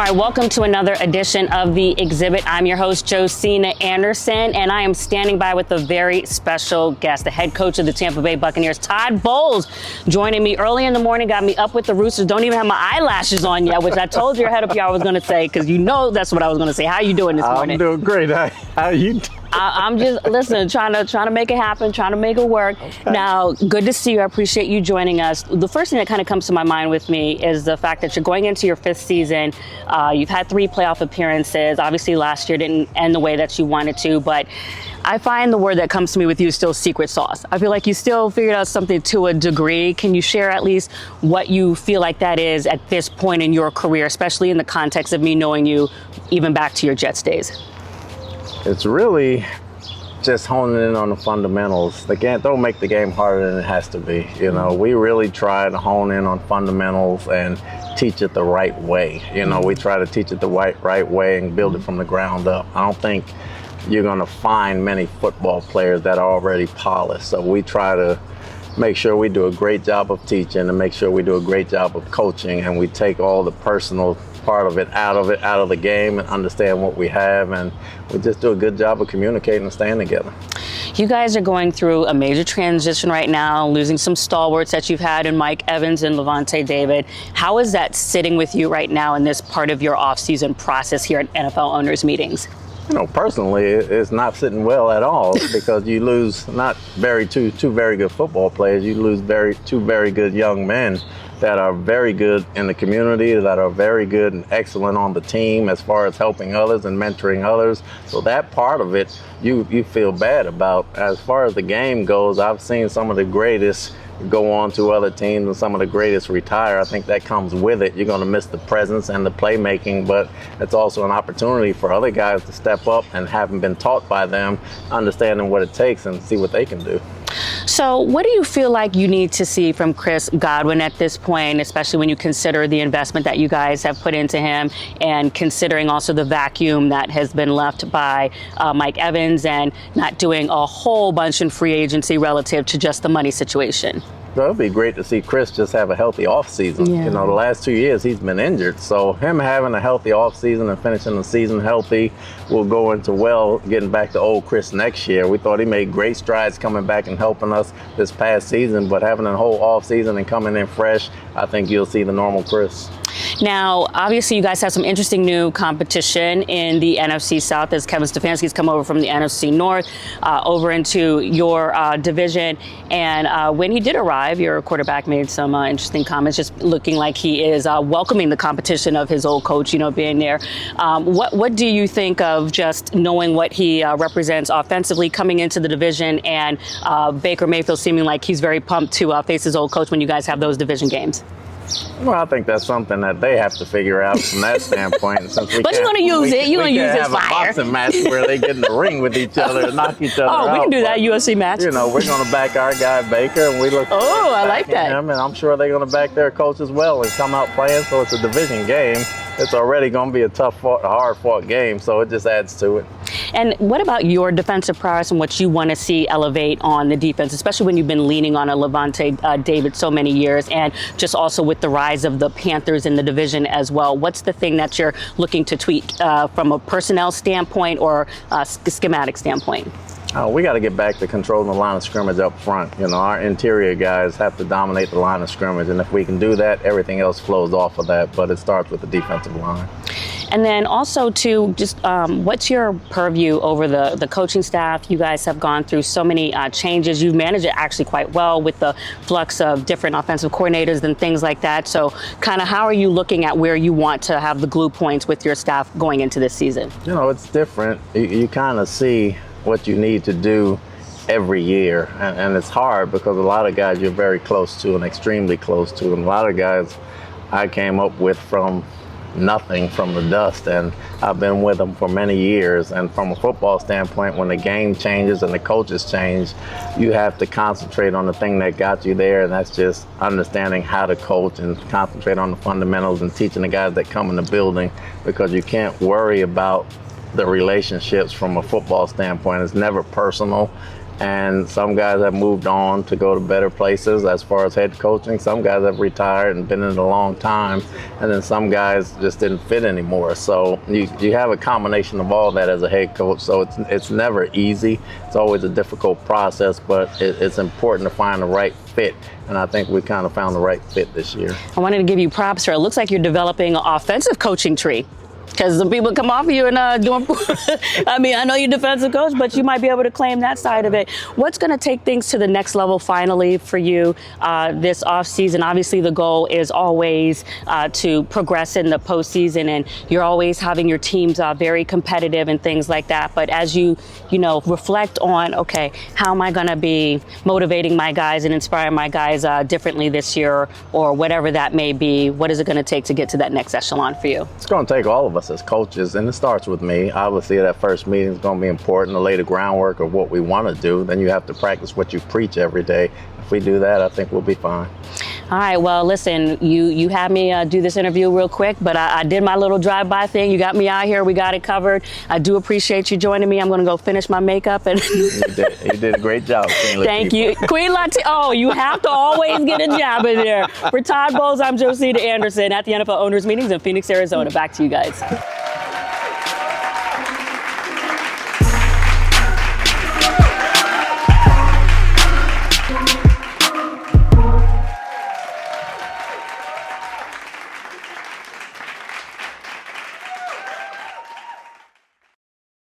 All right, welcome to another edition of The Exhibit. I'm your host, Josina Anderson, and I am standing by with a very special guest, the head coach of the Tampa Bay Buccaneers, Todd Bowles, joining me early in the morning, got me up with the Roosters. Don't even have my eyelashes on yet, which I told you ahead of PR I was going to say, because you know that's what I was going to say. How you doing this morning? I'm doing great. How are you doing? I'm just, listen, trying to make it happen, trying to make it work. Okay. Now, good to see you. I appreciate you joining us. The first thing that kind of comes to my mind with me is the fact that you're going into your 5th season. You've had 3 playoff appearances. Obviously, last year didn't end the way that you wanted to, but I find the word that comes to me with you is still secret sauce. I feel like you still figured out something to a degree. Can you share at least what you feel like that is at this point in your career, especially in the context of me knowing you even back to your Jets days? It's really just honing in on the fundamentals. Don't make the game harder than it has to be. You know, we really try to hone in on fundamentals and teach it the right way. You know, we try to teach it the right way and build it from the ground up. I don't think you're going to find many football players that are already polished. So we try to make sure we do a great job of teaching and make sure we do a great job of coaching, and we take all the personal part of it out of the game and understand what we have, and we just do a good job of communicating and staying together. You guys are going through a major transition right now, losing some stalwarts that you've had in Mike Evans and Lavonte David. How is that sitting with you right now in this part of your off-season process here at NFL owners meetings? You know, personally, it's not sitting well at all because you lose not two very good football players. You lose two very good young men that are very good in the community, that are very good and excellent on the team as far as helping others and mentoring others. So that part of it, you feel bad about. As far as the game goes, I've seen some of the greatest go on to other teams and some of the greatest retire. I think that comes with it. You're going to miss the presence and the playmaking, but it's also an opportunity for other guys to step up and haven't been taught by them, understanding what it takes and see what they can do. So what do you feel like you need to see from Chris Godwin at this point, especially when you consider the investment that you guys have put into him and considering also the vacuum that has been left by Mike Evans and not doing a whole bunch in free agency relative to just the money situation? Well, it'd be great to see Chris just have a healthy offseason. Yeah. You know, the last 2 years he's been injured. So him having a healthy offseason and finishing the season healthy will go into getting back to old Chris next year. We thought he made great strides coming back and helping us this past season, but having a whole offseason and coming in fresh, I think you'll see the normal Chris. Now, obviously, you guys have some interesting new competition in the NFC South as Kevin Stefanski's come over from the NFC North over into your division. And when he did arrive, your quarterback made some interesting comments, just looking like he is welcoming the competition of his old coach, you know, being there. What do you think of just knowing what he represents offensively coming into the division and Baker Mayfield seeming like he's very pumped to face his old coach when you guys have those division games? Well, I think that's something that they have to figure out from that standpoint. Since but you're going to use it. You're going to use his fire. We have a boxing match where they get in the ring with each other and knock each other out. Oh, we can do that UFC match. You know, we're going to back our guy Baker, and we look. Oh, I like that. Him, and I'm sure they're going to back their coach as well and come out playing. So it's a division game. It's already going to be a hard-fought game. So it just adds to it. And what about your defensive prowess and what you want to see elevate on the defense, especially when you've been leaning on a Lavonte David so many years, and just also with the rise of the Panthers in the division as well? What's the thing that you're looking to tweak from a personnel standpoint or a schematic standpoint? We got to get back to controlling the line of scrimmage up front. You know, our interior guys have to dominate the line of scrimmage, and if we can do that, everything else flows off of that, but it starts with the defensive line. And then also, too, just what's your purview over the coaching staff? You guys have gone through so many changes. You've managed it actually quite well with the flux of different offensive coordinators and things like that. So kind of how are you looking at where you want to have the glue points with your staff going into this season? You know, it's different. You kind of see what you need to do every year. And it's hard because a lot of guys you're very close to and extremely close to. And a lot of guys I came up with from nothing, from the dust, and I've been with them for many years. And from a football standpoint, when the game changes and the coaches change, you have to concentrate on the thing that got you there, and that's just understanding how to coach and concentrate on the fundamentals and teaching the guys that come in the building, because you can't worry about the relationships from a football standpoint. It's never personal. And some guys have moved on to go to better places as far as head coaching. Some guys have retired and been in it a long time. And then some guys just didn't fit anymore. So you have a combination of all that as a head coach. So it's never easy. It's always a difficult process, but it's important to find the right fit. And I think we kind of found the right fit this year. I wanted to give you props, sir. It looks like you're developing an offensive coaching tree. Because the people come off of you and doing, I mean, I know you're defensive coach, but you might be able to claim that side of it. What's going to take things to the next level finally for you this offseason? Obviously, the goal is always to progress in the postseason, and you're always having your teams very competitive and things like that. But as you reflect on, okay, how am I going to be motivating my guys and inspiring my guys differently this year, or whatever that may be, what is it going to take to get to that next echelon for you? It's going to take all of us as coaches, and it starts with me. Obviously, that first meeting is going to be important to lay the groundwork of what we want to do. Then you have to practice what you preach every day. If we do that, I think we'll be fine. All right, well, listen, you had me do this interview real quick, but I did my little drive-by thing. You got me out here. We got it covered. I do appreciate you joining me. I'm going to go finish my makeup. And You did a great job, Queen Latifah. Thank you. Queen Latifah. Oh, you have to always get a jab in there. For Todd Bowles, I'm Josina Anderson at the NFL Owners Meetings in Phoenix, Arizona. Back to you guys.